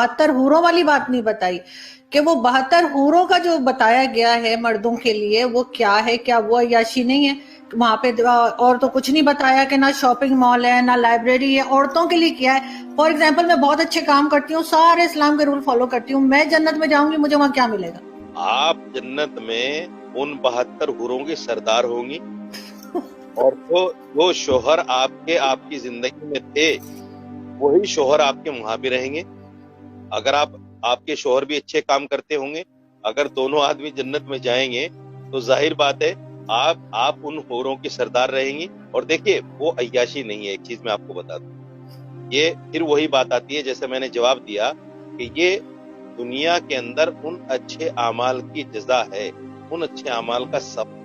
72 حوروں والی بات نہیں بتائی کہ وہ 72 حوروں کا جو بتایا گیا ہے مردوں کے لیے وہ کیا ہے، کیا وہ عیاشی نہیں ہے؟ وہاں پہ اور تو کچھ نہیں بتایا کہ نہ شاپنگ مال ہے نہ لائبریری ہے. عورتوں کے لیے کیا ہے؟ فار ایگزامپل میں بہت اچھے کام کرتی ہوں، سارے اسلام کے رول فالو کرتی ہوں، میں جنت میں جاؤں گی، مجھے وہاں کیا ملے گا؟ آپ جنت میں ان 72 حوروں کے سردار ہوں گی، اور جو شوہر آپ کی زندگی میں تھے وہی شوہر آپ کے وہاں بھی رہیں گے. اگر آپ کے شوہر بھی اچھے کام کرتے ہوں گے، اگر دونوں آدمی جنت میں جائیں گے تو ظاہر بات ہے آپ ان حوروں کی سردار رہیں گی. اور دیکھیے وہ عیاشی نہیں ہے. ایک چیز میں آپ کو بتا دوں، یہ پھر وہی بات آتی ہے جیسے میں نے جواب دیا کہ یہ دنیا کے اندر ان اچھے اعمال کی جزا ہے، ان اچھے اعمال کا سب.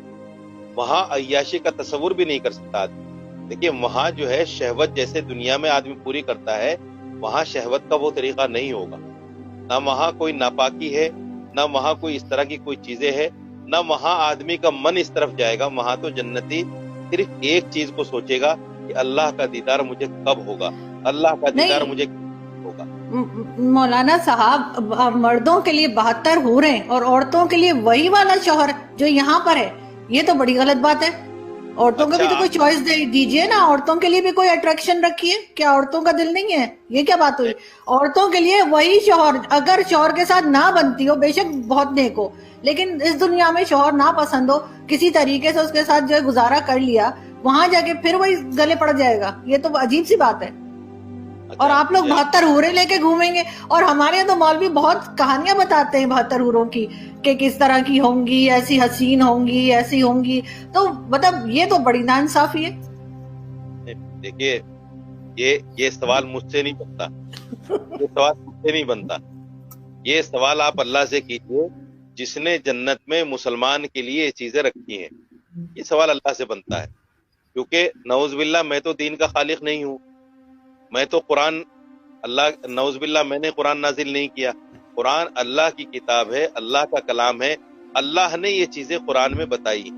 وہاں عیاشی کا تصور بھی نہیں کر سکتا آدمی. دیکھیے وہاں جو ہے شہوت جیسے دنیا میں آدمی پوری کرتا ہے، وہاں شہوت کا وہ طریقہ نہیں ہوگا. نہ وہاں کوئی ناپاکی ہے، نہ وہاں کوئی اس طرح کی کوئی چیزیں ہے، نہ وہاں آدمی کا من اس طرف جائے گا. وہاں تو جنتی صرف ایک چیز کو سوچے گا کہ اللہ کا دیدار مجھے کب ہوگا، اللہ کا دیدار مجھے کب ہوگا. مولانا صاحب، مردوں کے لیے 72 حوریں اور عورتوں کے لیے وہی والا شوہر جو یہاں پر ہے، یہ تو بڑی غلط بات ہے. عورتوں کو بھی تو کوئی چوائس دیجئے نا، عورتوں کے لیے بھی کوئی اٹریکشن رکھیے. کیا عورتوں کا دل نہیں ہے؟ یہ کیا بات ہوئی؟ عورتوں کے لیے وہی شوہر، اگر شوہر کے ساتھ نہ بنتی ہو، بے شک بہت نیک ہو، لیکن اس دنیا میں شوہر نہ پسند ہو، کسی طریقے سے اس کے ساتھ جو ہے گزارا کر لیا، وہاں جا کے پھر وہی گلے پڑ جائے گا. یہ تو عجیب سی بات ہے. اور آپ لوگ 72 حوریں لے کے گھومیں گے، اور ہمارے یہاں تو مولوی بہت کہانیاں بتاتے ہیں 72 حوروں کی کہ کس طرح کی ہوں گی، ایسی حسین ہوں گی، ایسی ہوں گی. تو مطلب یہ تو بڑی ناانصافی ہے. دیکھیے یہ سوال مجھ سے نہیں بنتا، یہ سوال مجھ سے نہیں بنتا. یہ سوال آپ اللہ سے کیجئے جس نے جنت میں مسلمان کے لیے یہ چیزیں رکھی ہیں. یہ سوال اللہ سے بنتا ہے، کیونکہ نعوذ باللہ میں تو دین کا خالق نہیں ہوں. میں تو قرآن، اللہ نعوذ باللہ میں نے قرآن نازل نہیں کیا. قرآن اللہ کی کتاب ہے، اللہ کا کلام ہے، اللہ نے یہ چیزیں قرآن میں بتائی.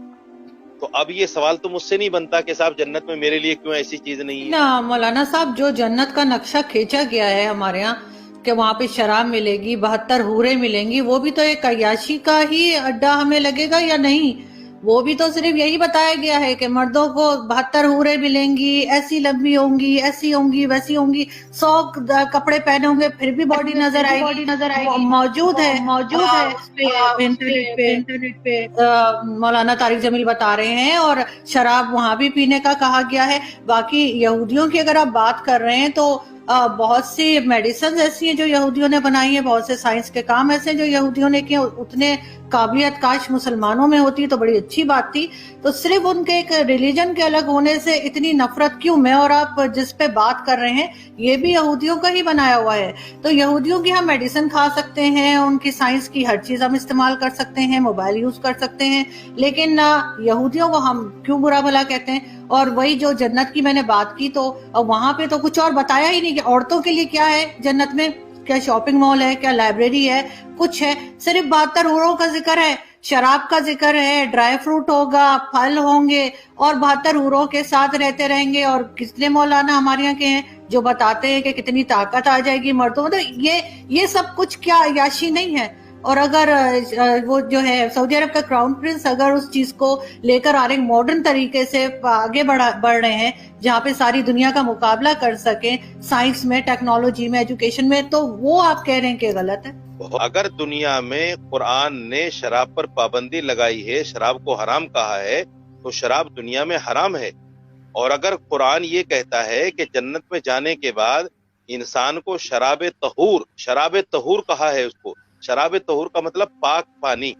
تو اب یہ سوال تو مجھ سے نہیں بنتا کہ صاحب جنت میں میرے لیے کیوں ایسی چیز نہیں ہے. نا مولانا صاحب، جو جنت کا نقشہ کھینچا گیا ہے ہمارے ہاں کہ وہاں پہ شراب ملے گی، 72 حوریں ملیں گی، وہ بھی تو ایک عیاشی کا ہی اڈا ہمیں لگے گا یا نہیں؟ وہ بھی تو صرف یہی بتایا گیا ہے کہ مردوں کو 72 حوریں ملیں گی، ایسی لمبی ہوں گی، ایسی ہوں گی، ویسی ہوں گی، 100 کپڑے پہنے ہوں گے پھر بھی باڈی نظر آئے گی. موجود ہے اس پہ انٹرنیٹ پہ مولانا طارق جمیل بتا رہے ہیں. اور شراب وہاں بھی پینے کا کہا گیا ہے. باقی یہودیوں کی اگر آپ بات کر رہے ہیں تو بہت سی میڈیسنز ایسی ہیں جو یہودیوں نے بنائی ہیں، بہت سے سائنس کے کام ایسے ہیں جو یہودیوں نے کیے. اتنے قابلیت کاش مسلمانوں میں ہوتی تو بڑی اچھی بات تھی. تو صرف ان کے ایک ریلیجن کے الگ ہونے سے اتنی نفرت کیوں؟ میں اور آپ جس پہ بات کر رہے ہیں یہ بھی یہودیوں کا ہی بنایا ہوا ہے. تو یہودیوں کی ہم میڈیسن کھا سکتے ہیں، ان کی سائنس کی ہر چیز ہم استعمال کر سکتے ہیں، موبائل یوز کر سکتے ہیں، لیکن یہودیوں کو ہم کیوں برا بھلا کہتے ہیں؟ اور وہی جو جنت کی میں نے بات کی تو وہاں پہ تو کچھ اور بتایا ہی نہیں کہ عورتوں کے لیے کیا ہے جنت میں. کیا شاپنگ مال ہے، کیا لائبریری ہے؟ کچھ ہے؟ صرف 72 حوروں کا ذکر ہے، شراب کا ذکر ہے، ڈرائی فروٹ ہوگا، پھل ہوں گے، اور 72 حوروں کے ساتھ رہتے رہیں گے. اور کتنے مولانا ہمارے یہاں کے ہیں جو بتاتے ہیں کہ کتنی طاقت آ جائے گی مردوں. تو یہ سب کچھ کیا عیاشی نہیں ہے؟ اور اگر وہ جو ہے سعودی عرب کا کراؤن پرنس اگر اس چیز کو لے کر آ رہے ماڈرن طریقے سے آگے بڑھ رہے ہیں جہاں پہ ساری دنیا کا مقابلہ کر سکیں سائنس میں، ٹیکنالوجی میں، ایجوکیشن میں، تو وہ آپ کہہ رہے ہیں کہ غلط ہے؟ اگر دنیا میں قرآن نے شراب پر پابندی لگائی ہے، شراب کو حرام کہا ہے، تو شراب دنیا میں حرام ہے. اور اگر قرآن یہ کہتا ہے کہ جنت میں جانے کے بعد انسان کو شراب طہور کہا ہے، اس کو شراب طہور کا مطلب پاک پانی،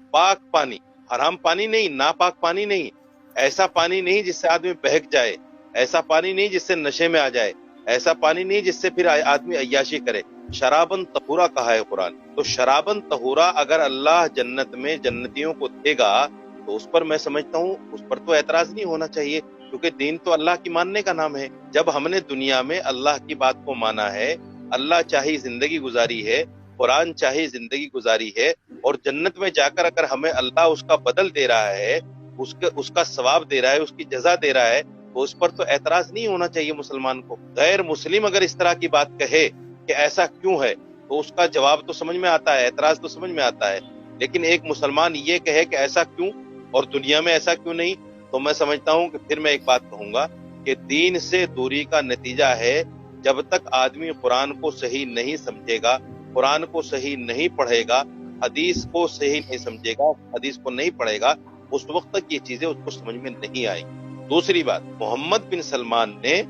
حرام پانی نہیں، ناپاک پانی نہیں، ایسا پانی نہیں جس سے آدمی بہک جائے، ایسا پانی نہیں جس سے نشے میں آ جائے، ایسا پانی نہیں جس سے پھر آدمی عیاشی کرے. شرابن طہورا کہا ہے قرآن. تو شرابن طہورا اگر اللہ جنت میں جنتیوں کو دے گا تو اس پر میں سمجھتا ہوں اس پر تو اعتراض نہیں ہونا چاہیے، کیونکہ دین تو اللہ کی ماننے کا نام ہے. جب ہم نے دنیا میں اللہ کی بات کو مانا ہے، اللہ چاہی زندگی گزاری ہے، قرآن چاہی زندگی گزاری ہے، اور جنت میں جا کر اگر ہمیں اللہ اس کا بدل دے رہا ہے، اس کا ثواب دے رہا ہے، اس کی جزا دے رہا ہے، تو اس پر تو اعتراض نہیں ہونا چاہیے مسلمان کو. غیر مسلم اگر اس طرح کی بات کہے کہ ایسا کیوں ہے، تو اس کا جواب تو سمجھ میں آتا ہے, اعتراض تو سمجھ میں آتا ہے, لیکن ایک مسلمان یہ کہے کہ ایسا کیوں اور دنیا میں ایسا کیوں نہیں, تو میں سمجھتا ہوں کہ پھر میں ایک بات کہوں گا کہ دین سے دوری کا نتیجہ ہے جب تک آدمی قرآن کو صحیح نہیں سمجھے گا, قرآن کو صحیح نہیں پڑھے گا, حدیث کو صحیح نہیں سمجھے گا, حدیث کو نہیں پڑھے گا, اس وقت تک یہ چیزیں اس کو سمجھ میں نہیں آئیں گی. دوسری بات, محمد بن سلمان نے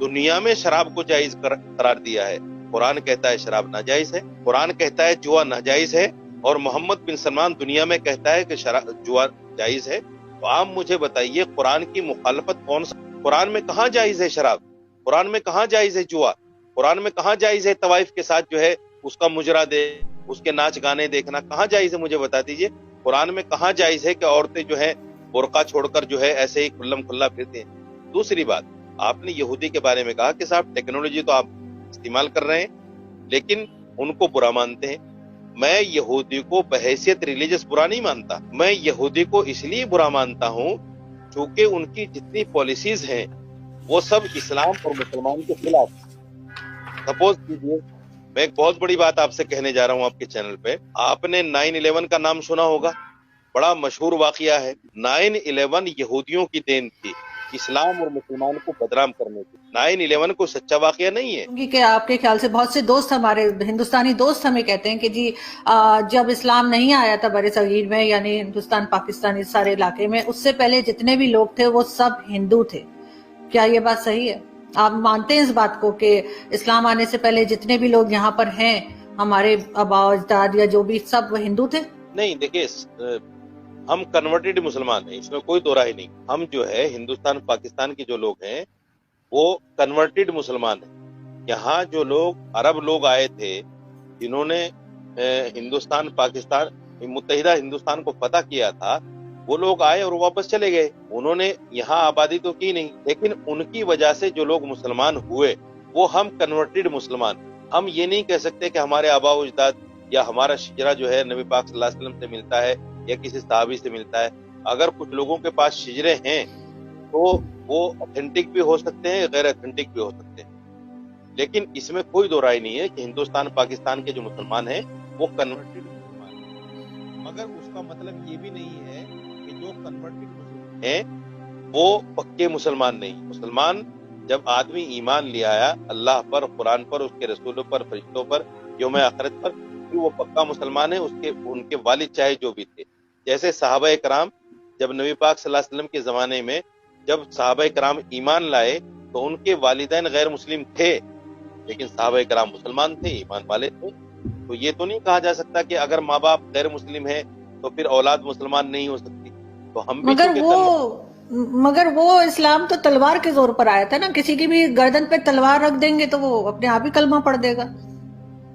دنیا میں شراب کو جائز قرار دیا ہے. قرآن کہتا ہے شراب ناجائز ہے, قرآن کہتا ہے جوا ناجائز ہے, اور محمد بن سلمان دنیا میں کہتا ہے کہ جوا جائز ہے. تو آپ مجھے بتائیے قرآن کی مخالفت کون سا؟ قرآن میں کہاں جائز ہے شراب؟ قرآن میں کہاں جائز ہے جوا؟ قرآن میں کہاں جائز ہے طوائف کے ساتھ جو ہے اس کا مجرا دے, اس کے ناچ گانے دیکھنا کہاں جائز ہے؟ مجھے بتا دیجئے قرآن میں کہاں جائز ہے کہ عورتیں جو ہے برقع چھوڑ کر جو ہے ایسے ہی کھلم کھلا پھرتے ہیں. دوسری بات, آپ نے یہودی کے بارے میں کہا کہ صاحب ٹیکنالوجی تو آپ استعمال کر رہے ہیں لیکن ان کو برا مانتے ہیں. میں یہودی کو بحیثیت ریلیجس برا نہیں مانتا, میں یہودی کو اس لیے برا مانتا ہوں چونکہ ان کی جتنی پالیسیز ہیں وہ سب اسلام اور مسلمان کے خلاف. سپوز کیجیے میں ایک بہت بڑی بات آپ سے کہنے جا رہا ہوں آپ کے چینل پہ, آپ نے 9/11 کا نام سنا ہوگا, بڑا مشہور واقعہ ہے. 9/11 یہودیوں کی دین تھی اسلام اور مسلمان کو بدنام کرنے کی. 9/11 کو سچا واقعہ نہیں ہے. کیونکہ آپ کے خیال سے بہت سے دوست, ہمارے ہندوستانی دوست ہمیں کہتے ہیں کہ جی جب اسلام نہیں آیا تھا بر صغیر میں, یعنی ہندوستان پاکستان اس سارے علاقے میں, اس سے پہلے جتنے بھی لوگ تھے وہ سب ہندو تھے. کیا یہ بات صحیح ہے؟ آپ مانتے ہیں اس بات کو کہ اسلام آنے سے پہلے جتنے بھی لوگ یہاں پر ہیں ہمارے آبا اجداد یا جو بھی, سب وہ ہندو تھے؟ نہیں, دیکھیے ہم کنورٹڈ مسلمان ہیں, اس میں کوئی دو رائے نہیں. ہم جو ہے ہندوستان پاکستان کے جو لوگ ہیں وہ کنورٹڈ مسلمان ہیں. یہاں جو لوگ عرب لوگ آئے تھے جنہوں نے ہندوستان پاکستان متحدہ ہندوستان کو فتح کیا تھا, وہ لوگ آئے اور واپس چلے گئے. انہوں نے یہاں آبادی تو کی نہیں, لیکن ان کی وجہ سے جو لوگ مسلمان ہوئے وہ ہم کنورٹڈ مسلمان. ہم یہ نہیں کہہ سکتے کہ ہمارے آبا و اجداد یا ہمارا شجرہ جو ہے نبی پاک صلی اللہ علیہ وسلم سے ملتا ہے یا کسی صحابی سے ملتا ہے. اگر کچھ لوگوں کے پاس شجرے ہیں تو وہ اوتھینٹک بھی ہو سکتے ہیں, غیر اوتھینٹک بھی ہو سکتے ہیں, لیکن اس میں کوئی دو رائے نہیں ہے کہ ہندوستان پاکستان کے جو مسلمان ہیں وہ کنورٹڈ مسلمان ہیں. مگر اس کا مطلب یہ بھی نہیں ہے کہ جو کنورٹڈ مسلمان ہیں وہ پکے مسلمان نہیں. مسلمان جب آدمی ایمان لے آیا اللہ پر, قرآن پر, اس کے رسولوں پر, فرشتوں پر, یوم آخرت پر, پھر وہ پکا مسلمان ہے. ان کے والد چاہے جو بھی تھے, جیسے صحابہ کرام جب نبی پاک صلی اللہ علیہ وسلم کے زمانے میں جب صحابہ کرام ایمان لائے تو ان کے والدین غیر مسلم تھے لیکن صحابہ کرام مسلمان تھے, ایمان والے تھے. تو یہ تو نہیں کہا جا سکتا کہ اگر ماں باپ غیر مسلم ہیں تو پھر اولاد مسلمان نہیں ہو سکتی. تو ہم بھی مگر وہ اسلام تو تلوار کے زور پر آیا تھا نا, کسی کی بھی گردن پہ تلوار رکھ دیں گے تو وہ اپنے آپ ہی کلمہ پڑھ دے گا.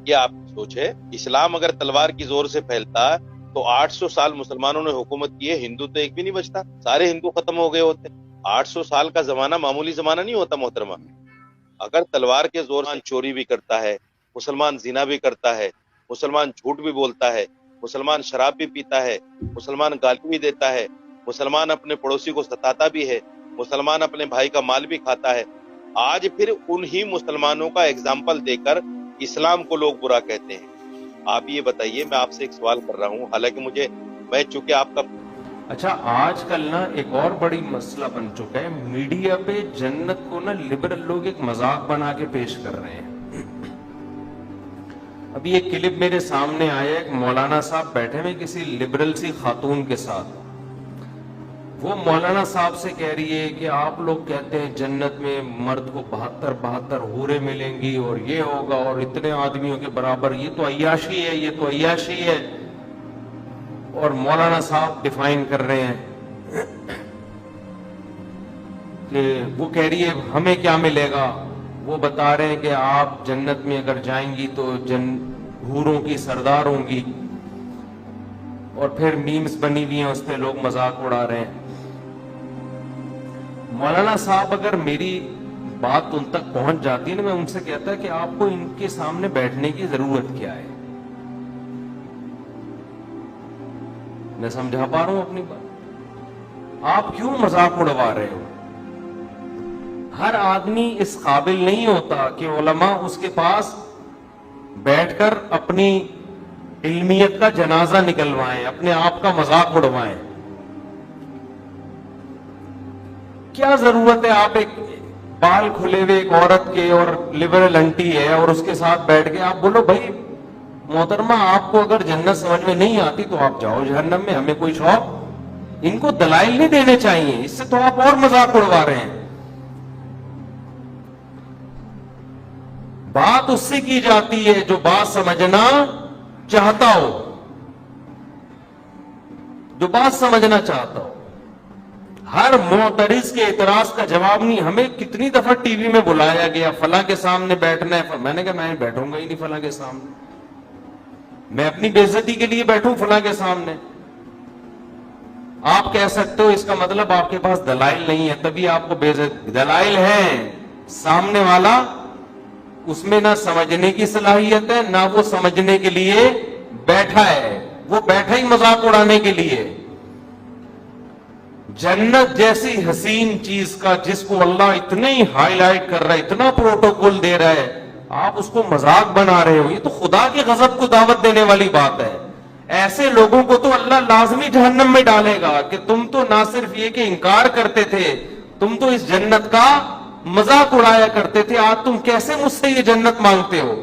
یہ آپ سوچ ہے, اسلام اگر تلوار کی زور سے پھیلتا تو 800 سال مسلمانوں نے حکومت کی ہے, ہندو تو ایک بھی نہیں بچتا, سارے ہندو ختم ہو گئے ہوتے. 800 سال کا زمانہ معمولی زمانہ نہیں ہوتا محترمہ. اگر تلوار کے زور سے چوری بھی کرتا ہے, مسلمان زنا بھی کرتا ہے, مسلمان جھوٹ بھی بولتا ہے, مسلمان شراب بھی پیتا ہے, مسلمان گالی بھی دیتا ہے, مسلمان اپنے پڑوسی کو ستاتا بھی ہے, مسلمان اپنے بھائی کا مال بھی کھاتا ہے, آج پھر انہی مسلمانوں کا اگزامپل دے کر اسلام کو لوگ برا کہتے ہیں. آپ یہ بتائیے, میں آپ سے ایک سوال کر رہا ہوں, حالانکہ میں چونکہ آپ کا اچھا آج کل نا ایک اور بڑی مسئلہ بن چکا ہے, میڈیا پہ جنت کو نا لبرل لوگ ایک مذاق بنا کے پیش کر رہے ہیں. ابھی ایک کلپ میرے سامنے آیا, ایک مولانا صاحب بیٹھے ہوئے کسی لبرل سی خاتون کے ساتھ, وہ مولانا صاحب سے کہہ رہی ہے کہ آپ لوگ کہتے ہیں جنت میں مرد کو 72 حوریں ملیں گی اور یہ ہوگا اور اتنے آدمیوں کے برابر, یہ تو عیاشی ہے, یہ تو عیاشی ہے. اور مولانا صاحب ڈیفائن کر رہے ہیں کہ وہ کہہ رہی ہے ہمیں کیا ملے گا, وہ بتا رہے ہیں کہ آپ جنت میں اگر جائیں گی تو حوروں کی سردار ہوں گی, اور پھر میمز بنی ہوئی ہیں اس پہ لوگ مذاق اڑا رہے ہیں. مولانا صاحب اگر میری بات ان تک پہنچ جاتی ہے نا, میں ان سے کہتا ہے کہ آپ کو ان کے سامنے بیٹھنے کی ضرورت کیا ہے. میں سمجھا پا رہا ہوں اپنی بات, آپ کیوں مذاق اڑوا رہے ہو؟ ہر آدمی اس قابل نہیں ہوتا کہ علماء اس کے پاس بیٹھ کر اپنی علمیت کا جنازہ نکلوائیں, اپنے آپ کا مذاق اڑوائیں. کیا ضرورت ہے آپ ایک بال کھلے ہوئے ایک عورت کے اور لبرل انٹی ہے اور اس کے ساتھ بیٹھ کے آپ بولو بھائی محترمہ آپ کو اگر جنت سمجھ میں نہیں آتی تو آپ جاؤ جہنم میں, ہمیں کوئی شوق. ان کو دلائل نہیں دینے چاہیے, اس سے تو آپ اور مذاق اڑوا رہے ہیں. بات اس سے کی جاتی ہے جو بات سمجھنا چاہتا ہو, جو بات سمجھنا چاہتا ہو. ہر معترض کے اعتراض کا جواب نہیں. ہمیں کتنی دفعہ ٹی وی میں بلایا گیا فلاں کے سامنے بیٹھنا ہے, میں نے کہا میں بیٹھوں گا ہی نہیں فلاں کے سامنے, میں اپنی بے عزتی کے لیے بیٹھوں فلاں کے سامنے. آپ کہہ سکتے ہو اس کا مطلب آپ کے پاس دلائل نہیں ہے تبھی آپ کو بے عزت. دلائل ہے, سامنے والا اس میں نہ سمجھنے کی صلاحیت ہے نہ وہ سمجھنے کے لیے بیٹھا ہے, وہ بیٹھا ہی مذاق اڑانے کے لیے. جنت جیسی حسین چیز کا جس کو اللہ اتنے ہی ہائی لائٹ کر رہا ہے, اتنا پروٹوکول دے رہا ہے, آپ اس کو مذاق بنا رہے ہو. یہ تو خدا کے غضب کو دعوت دینے والی بات ہے. ایسے لوگوں کو تو اللہ لازمی جہنم میں ڈالے گا کہ تم تو نہ صرف یہ کہ انکار کرتے تھے, تم تو اس جنت کا مذاق اڑایا کرتے تھے. آج تم کیسے مجھ سے یہ جنت مانگتے ہو؟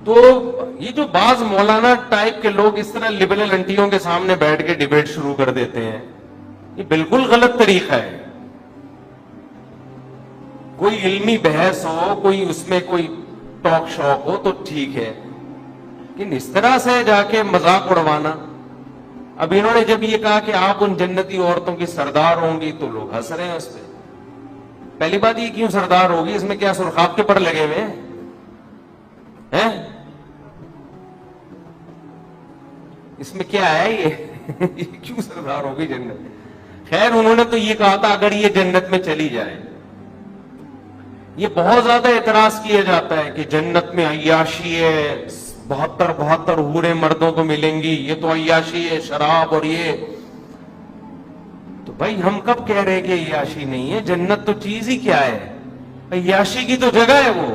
تو یہ جو بعض مولانا ٹائپ کے لوگ اس طرح لبرل انٹیوں کے سامنے بیٹھ کے ڈیبیٹ شروع کر دیتے ہیں, یہ بالکل غلط طریقہ ہے. کوئی علمی بحث ہو, کوئی اس میں کوئی ٹاک شوق ہو تو ٹھیک ہے, لیکن اس طرح سے جا کے مذاق اڑوانا. اب انہوں نے جب یہ کہا کہ آپ ان جنتی عورتوں کی سردار ہوں گی تو لوگ ہنس رہے ہیں اس پہ. پہلی بات یہ کیوں سردار ہوگی, اس میں کیا سرخاب کے پر لگے ہوئے ہیں؟ اس میں کیا ہے یہ کیوں سردار ہوگی جنت؟ خیر انہوں نے تو یہ کہا تھا اگر یہ جنت میں چلی جائے. یہ بہت زیادہ اعتراض کیا جاتا ہے کہ جنت میں عیاشی ہے, 72 حوریں مردوں کو ملیں گی, یہ تو عیاشی ہے, شراب اور یہ. تو بھائی ہم کب کہہ رہے کہ عیاشی نہیں ہے؟ جنت تو چیز ہی کیا ہے, عیاشی کی تو جگہ ہے وہ.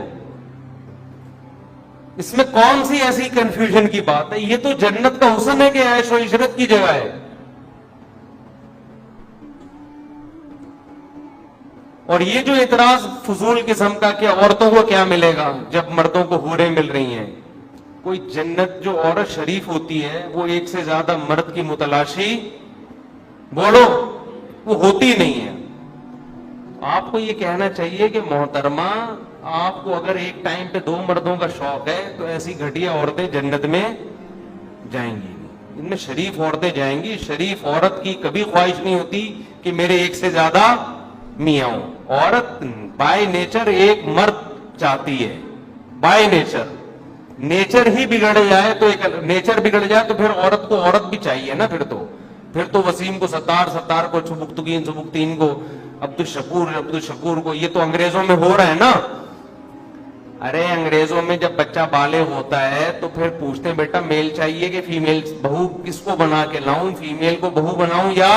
اس میں کون سی ایسی کنفیوژن کی بات ہے؟ یہ تو جنت کا حسن ہے کہ عیش و عشرت کی جگہ ہے. اور یہ جو اعتراض فضول قسم کا کہ عورتوں کو کیا ملے گا جب مردوں کو حوریں مل رہی ہیں, کوئی جنت جو عورت شریف ہوتی ہے وہ ایک سے زیادہ مرد کی متلاشی بولو وہ ہوتی نہیں ہے. آپ کو یہ کہنا چاہیے کہ محترمہ آپ کو اگر ایک ٹائم پہ 2 مردوں کا شوق ہے تو ایسی گھٹیا عورتیں جنت میں جائیں گی, ان میں شریف عورتیں جائیں گی. شریف عورت کی کبھی خواہش نہیں ہوتی کہ میرے ایک سے زیادہ میاں ہوں. عورت بائی نیچر ایک مرد چاہتی ہے, بائی نیچر. نیچر ہی بگڑ جائے تو نیچر بگڑ جائے تو پھر عورت کو عورت بھی چاہیے نا. پھر تو وسیم کو ستار کو, سبکتین کو, عبدالشکور کو. یہ تو انگریزوں میں ہو رہا ہے نا. ارے انگریزوں میں جب بچہ بالغ ہوتا ہے تو پھر پوچھتے ہیں بیٹا میل چاہیے کہ فیمیل, بہو کس کو بنا کے لاؤں, فیمیل کو بہو بناؤں یا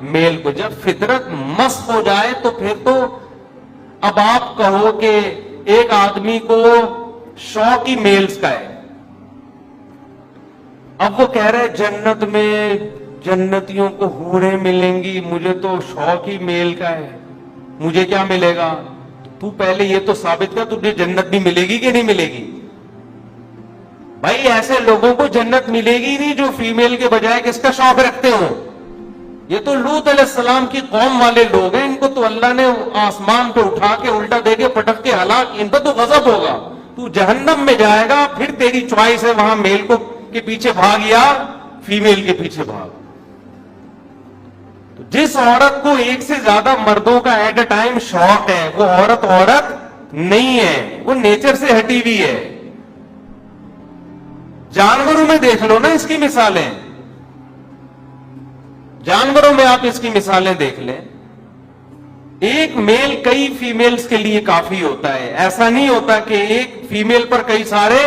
میل کو. جب فطرت مسخ ہو جائے تو پھر تو اب آپ کہو کہ ایک آدمی کو شوق ہی میلز کا ہے. اب وہ کہہ رہے جنت میں جنتیوں کو حوریں ملیں گی, مجھے تو شوق ہی میل کا ہے, مجھے کیا ملے گا؟ تو پہلے یہ تو ثابت کر تجھے جنت بھی ملے گی کہ نہیں ملے گی. بھائی ایسے لوگوں کو جنت ملے گی نہیں جو فیمیل کے بجائے کس کا شوق رکھتے ہوں. یہ تو لوط علیہ السلام کی قوم والے لوگ ہیں, ان کو تو اللہ نے آسمان پہ اٹھا کے الٹا دے کے پٹک کے ہلاک, ان پہ تو غضب ہوگا. تو جہنم میں جائے گا, پھر تیری چوائس ہے وہاں میل کو کے پیچھے بھاگ یا فیمیل کے پیچھے بھاگ. تو جس عورت کو ایک سے زیادہ مردوں کا ایٹ اے ٹائم شوق ہے وہ عورت نہیں ہے, وہ نیچر سے ہٹی ہوئی ہے. جانوروں میں دیکھ لو نا اس کی مثالیں, جانوروں میں آپ اس کی مثالیں دیکھ لیں. ایک میل کئی فیمیلز کے لیے کافی ہوتا ہے. ایسا نہیں ہوتا کہ ایک فیمیل پر کئی سارے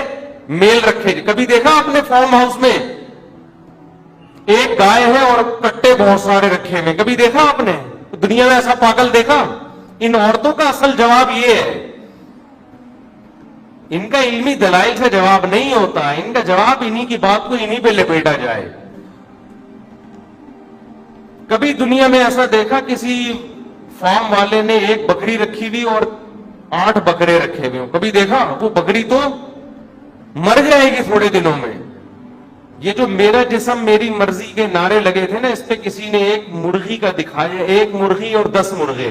میل رکھے. کبھی دیکھا آپ نے فارم ہاؤس میں ایک گائے ہے اور کٹے بہت سارے رکھے ہوئے, کبھی دیکھا آپ نے؟ دنیا میں ایسا پاگل دیکھا؟ ان عورتوں کا اصل جواب یہ ہے، ان کا علمی دلائل سے جواب نہیں ہوتا، ان کا جواب انہی کی بات کو انہی پہ لپیٹا جائے۔ کبھی دنیا میں ایسا دیکھا کسی فارم والے نے ایک بکری رکھی ہوئی اور 8 بکرے رکھے ہوئے ہوں؟ کبھی دیکھا؟ وہ بکری تو مر جائے گی تھوڑے دنوں میں۔ یہ جو میرا جسم میری مرضی کے نعرے لگے تھے نا، اس پہ کسی نے ایک مرغی کا دکھایا، 1 مرغی اور 10 مرغے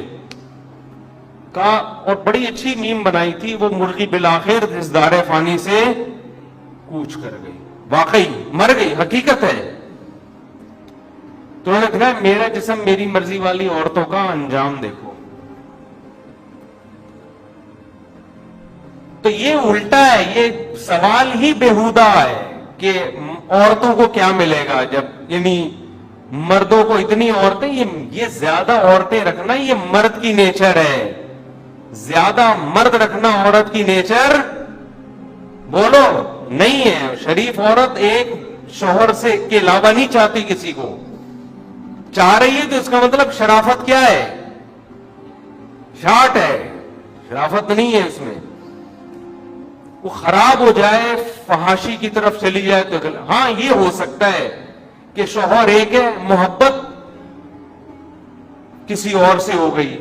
کا، اور بڑی اچھی میم بنائی تھی۔ وہ مرغی بالآخر اس دار فانی سے کوچ کر گئی، واقعی مر گئی، حقیقت ہے۔ تو انہوں نے کہا میرا جسم میری مرضی والی عورتوں کا انجام دیکھو۔ تو یہ الٹا ہے، یہ سوال ہی بیہودہ ہے کہ عورتوں کو کیا ملے گا جب، یعنی مردوں کو اتنی عورتیں، یہ زیادہ عورتیں رکھنا یہ مرد کی نیچر ہے، زیادہ مرد رکھنا عورت کی نیچر بولو نہیں ہے۔ شریف عورت ایک شوہر سے کے علاوہ نہیں چاہتی کسی کو، چاہ رہی ہے تو اس کا مطلب شرافت کیا ہے؟ شارٹ ہے، شرافت نہیں ہے اس میں۔ وہ خراب ہو جائے، فحاشی کی طرف چلی جائے تو ہاں یہ ہو سکتا ہے کہ شوہر ایک ہے، محبت کسی اور سے ہو گئی،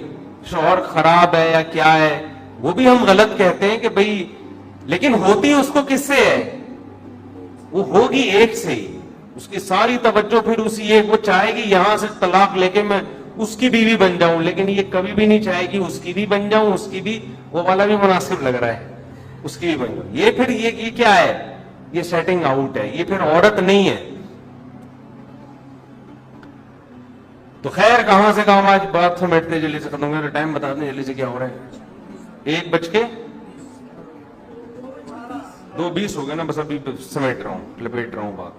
شوہر خراب ہے یا کیا ہے، وہ بھی ہم غلط کہتے ہیں کہ بھئی، لیکن ہوتی اس کو کس سے ہے؟ وہ ہوگی ایک سے ہی، اس کی ساری توجہ پھر اسی ایک، وہ چاہے گی یہاں سے طلاق لے کے میں اس کی بیوی بن جاؤں، لیکن یہ کبھی بھی نہیں چاہے گی اس کی بھی بن جاؤں، اس کی بھی، وہ والا بھی مناسب لگ رہا ہے، اس کی بھی بن جاؤں۔ یہ پھر یہ کیا ہے؟ یہ سیٹنگ آؤٹ ہے، یہ پھر عورت نہیں ہے۔ تو خیر کہاں سے کہاں، آج بات سمیٹتے جلدی سے ختم کر، ٹائم بتا دیں جلدی سے کیا ہو رہا ہے، 1:02 ہو گیا نا، بس ابھی سمیٹ رہا ہوں، لپیٹ رہا ہوں بات۔